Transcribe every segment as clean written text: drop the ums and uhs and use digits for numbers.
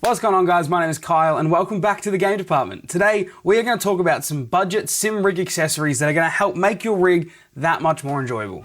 What's going on, guys? My name is Kyle and welcome back to the game department. Today we are going to talk about some budget sim rig accessories that are going to help make your rig that much more enjoyable.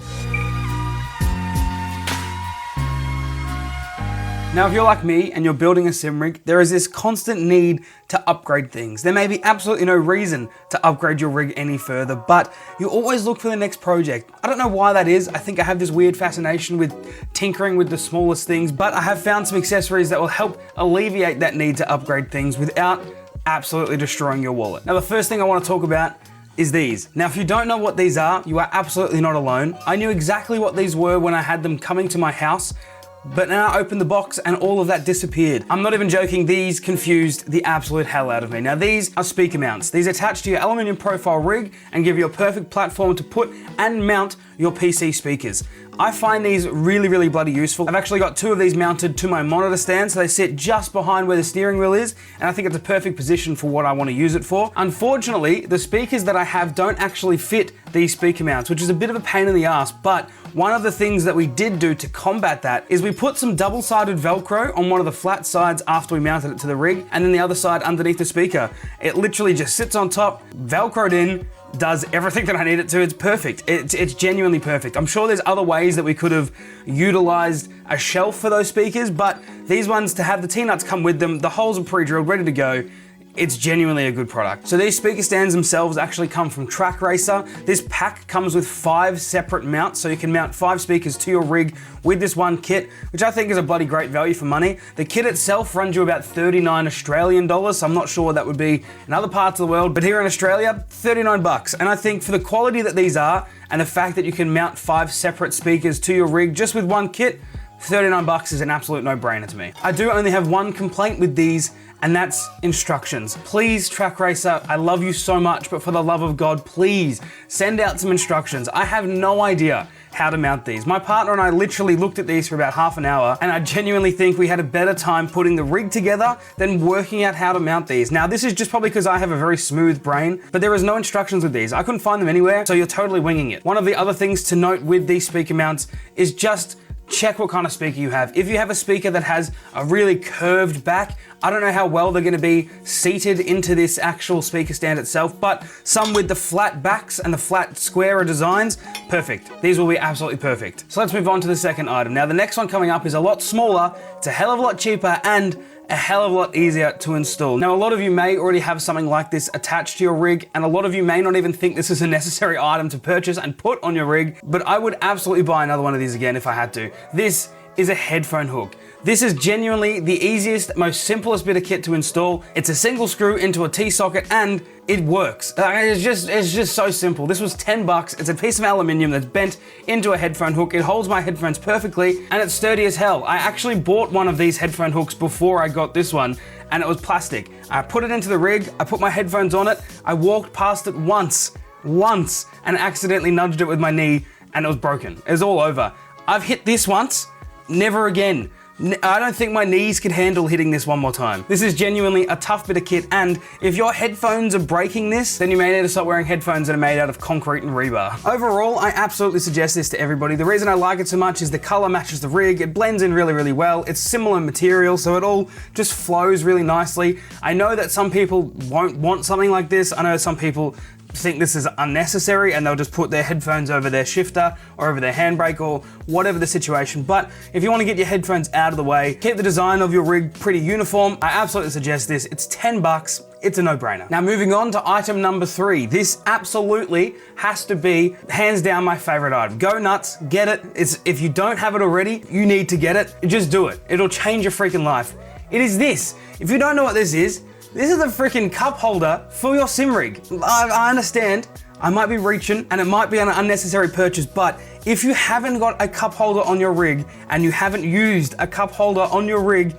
Now, if you're like me and you're building a sim rig, there is this constant need to upgrade things. There may be absolutely no reason to upgrade your rig any further, but you always look for the next project. I don't know why that is. I think I have this weird fascination with tinkering with the smallest things, but I have found some accessories that will help alleviate that need to upgrade things without absolutely destroying your wallet. Now, the first thing I want to talk about is these. Now, if you don't know what these are, you are absolutely not alone. I knew exactly what these were when I had them coming to my house, but now I opened the box and all of that disappeared. I'm not even joking, these confused the absolute hell out of me. Now, these are speaker mounts. These attach to your aluminum profile rig and give you a perfect platform to put and mount your PC speakers. I find these really bloody useful. I've actually got two of these mounted to my monitor stand, so they sit just behind where the steering wheel is, and I think it's a perfect position for what I want to use it for. Unfortunately, the speakers that I have don't actually fit these speaker mounts, which is a bit of a pain in the ass, but one of the things that we did do to combat that is we put some double-sided Velcro on one of the flat sides after we mounted it to the rig, and then the other side underneath the speaker. It literally just sits on top, Velcroed in, does everything that I need it to. It's perfect. It's genuinely perfect. I'm sure there's other ways that we could have utilized a shelf for those speakers, but these ones, to have the T-nuts come with them, the holes are pre-drilled, ready to go. It's genuinely a good product. So these speaker stands themselves actually come from Track Racer. This pack comes with 5 separate mounts, so you can mount 5 speakers to your rig with this one kit, which I think is a bloody great value for money. The kit itself runs you about 39 Australian dollars, so I'm not sure what that would be in other parts of the world, but here in Australia, 39 bucks. And I think for the quality that these are, and the fact that you can mount 5 separate speakers to your rig just with one kit, 39 bucks is an absolute no-brainer to me. I do only have one complaint with these, and that's instructions. Please, Track Racer, I love you so much, but for the love of God, please send out some instructions. I have no idea how to mount these. My partner and I literally looked at these for about half an hour, and I genuinely think we had a better time putting the rig together than working out how to mount these. Now, this is just probably because I have a very smooth brain, but there is no instructions with these. I couldn't find them anywhere, so you're totally winging it. One of the other things to note with these speaker mounts is just check what kind of speaker you have. If you have a speaker that has a really curved back, I don't know how well they're going to be seated into this actual speaker stand itself, but some with the flat backs and the flat squarer designs, perfect. These will be absolutely perfect. So let's move on to the second item. Now, the next one coming up is a lot smaller, it's a hell of a lot cheaper, and a hell of a lot easier to install. Now, a lot of you may already have something like this attached to your rig, and a lot of you may not even think this is a necessary item to purchase and put on your rig, but I would absolutely buy another one of these again if I had to. This is a headphone hook. This is genuinely the easiest, most simplest bit of kit to install. It's a single screw into a T-socket and it works. It's just so simple. This was 10 bucks. It's a piece of aluminium that's bent into a headphone hook. It holds my headphones perfectly and it's sturdy as hell. I actually bought one of these headphone hooks before I got this one, and it was plastic. I put it into the rig, I put my headphones on it, I walked past it once, and accidentally nudged it with my knee and it was broken. It was all over. I've hit this once, never again. I don't think my knees could handle hitting this one more time. This is genuinely a tough bit of kit, and if your headphones are breaking this, then you may need to start wearing headphones that are made out of concrete and rebar. Overall, I absolutely suggest this to everybody. The reason I like it so much is the color matches the rig, it blends in really well, it's similar material, so it all just flows really nicely. I know that some people won't want something like this. I know some people think this is unnecessary and they'll just put their headphones over their shifter or over their handbrake or whatever the situation. But if you want to get your headphones out of the way, keep the design of your rig pretty uniform, I absolutely suggest this. It's 10 bucks. It's a no-brainer. Now, moving on to item number 3. This absolutely has to be hands down my favorite item. Go nuts, get it. If you don't have it already, you need to get it. Just do it. It'll change your freaking life. It is this. If you don't know what this is a freaking cup holder for your sim rig. I understand, I might be reaching and it might be an unnecessary purchase, but if you haven't got a cup holder on your rig and you haven't used a cup holder on your rig,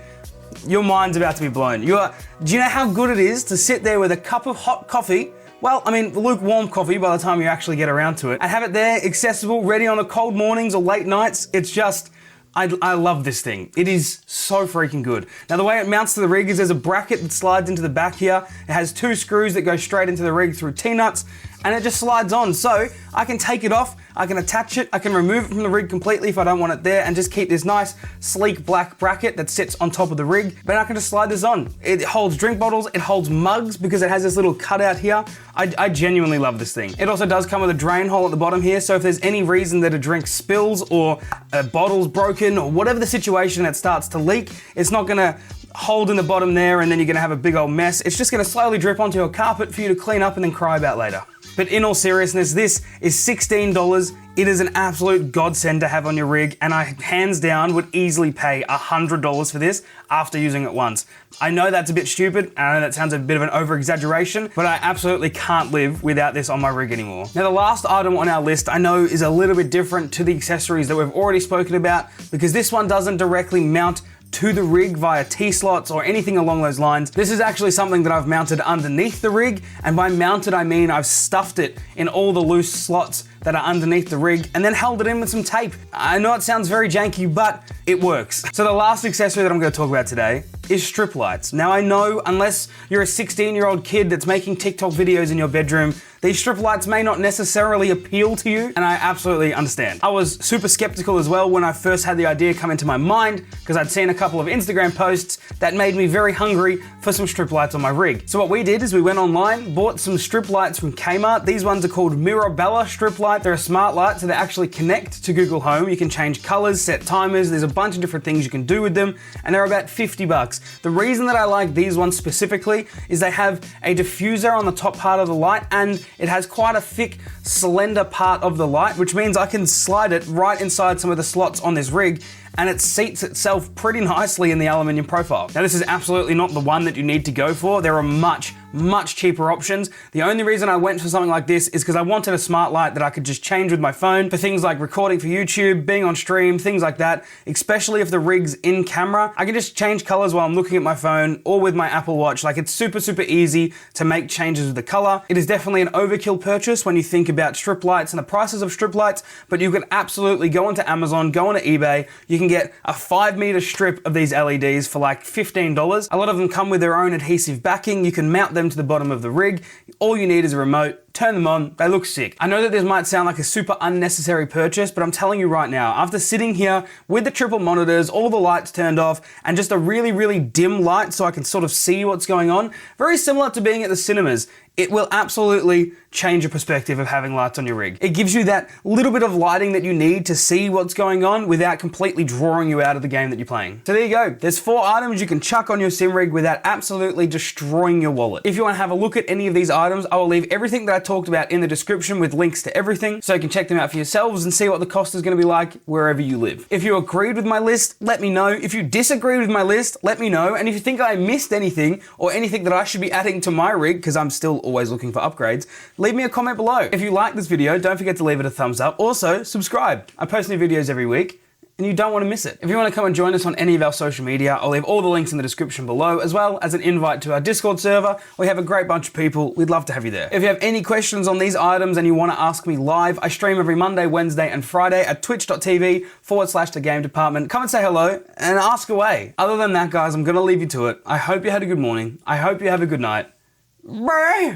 your mind's about to be blown. Do you know how good it is to sit there with a cup of hot coffee? Well, I mean, lukewarm coffee by the time you actually get around to it, and have it there accessible, ready on the cold mornings or late nights. It's just, I love this thing. It is so freaking good. Now, the way it mounts to the rig is there's a bracket that slides into the back here. It has 2 screws that go straight into the rig through T-nuts, and it just slides on. So I can take it off, I can attach it, I can remove it from the rig completely if I don't want it there, and just keep this nice, sleek black bracket that sits on top of the rig. But I can just slide this on. It holds drink bottles, it holds mugs because it has this little cutout here. I genuinely love this thing. It also does come with a drain hole at the bottom here, so if there's any reason that a drink spills or a bottle's broken or whatever the situation that starts to leak, it's not gonna hold in the bottom there and then you're gonna have a big old mess. It's just gonna slowly drip onto your carpet for you to clean up and then cry about later. But in all seriousness, this is $16. It is an absolute godsend to have on your rig, and I hands down would easily pay $100 for this after using it once. I know that's a bit stupid, I know that sounds a bit of an over-exaggeration, but I absolutely can't live without this on my rig anymore. Now the last item on our list I know is a little bit different to the accessories that we've already spoken about, because this one doesn't directly mount to the rig via T-slots or anything along those lines. This is actually something that I've mounted underneath the rig, and by mounted I mean I've stuffed it in all the loose slots that are underneath the rig and then held it in with some tape. I know it sounds very janky, but it works. So the last accessory that I'm gonna talk about today is strip lights. Now I know unless you're a 16-year-old kid that's making TikTok videos in your bedroom, these strip lights may not necessarily appeal to you, and I absolutely understand. I was super skeptical as well when I first had the idea come into my mind, because I'd seen a couple of Instagram posts that made me very hungry for some strip lights on my rig. So what we did is we went online, bought some strip lights from Kmart. These ones are called Mirabella strip light. They're a smart light, so they actually connect to Google Home. You can change colors, set timers. There's a bunch of different things you can do with them, and they're about 50 bucks. The reason that I like these ones specifically is they have a diffuser on the top part of the light, and it has quite a thick, slender part of the light, which means I can slide it right inside some of the slots on this rig, and it seats itself pretty nicely in the aluminium profile. Now this is absolutely not the one that you need to go for. There are much cheaper options. The only reason I went for something like this is because I wanted a smart light that I could just change with my phone for things like recording for YouTube, being on stream, things like that, especially if the rig's in camera. I can just change colors while I'm looking at my phone or with my Apple Watch. Like, it's super easy to make changes with the color. It is definitely an overkill purchase when you think about strip lights and the prices of strip lights, but you can absolutely go onto Amazon, go onto eBay. You can get a 5-meter strip of these LEDs for like $15. A lot of them come with their own adhesive backing. You can mount them to the bottom of the rig. All you need is a remote. Turn them on, they look sick. I know that this might sound like a super unnecessary purchase, but I'm telling you right now, after sitting here with the triple monitors, all the lights turned off, and just a really dim light so I can sort of see what's going on, very similar to being at the cinemas, it will absolutely change your perspective of having lights on your rig. It gives you that little bit of lighting that you need to see what's going on without completely drawing you out of the game that you're playing. So there you go. There's 4 items you can chuck on your sim rig without absolutely destroying your wallet. If you want to have a look at any of these items, I will leave everything that I talked about in the description with links to everything, so you can check them out for yourselves and see what the cost is going to be like wherever you live. If you agreed with my list, let me know. If you disagreed with my list, let me know. And if you think I missed anything or anything that I should be adding to my rig, because I'm still always looking for upgrades, leave me a comment below. If you like this video, don't forget to leave it a thumbs up. Also, subscribe. I post new videos every week, and you don't want to miss it. If you want to come and join us on any of our social media, I'll leave all the links in the description below, as well as an invite to our Discord server. We have a great bunch of people. We'd love to have you there. If you have any questions on these items and you want to ask me live, I stream every Monday, Wednesday, and Friday at twitch.tv/The Game Department. Come and say hello and ask away. Other than that, guys, I'm going to leave you to it. I hope you had a good morning. I hope you have a good night. Bye.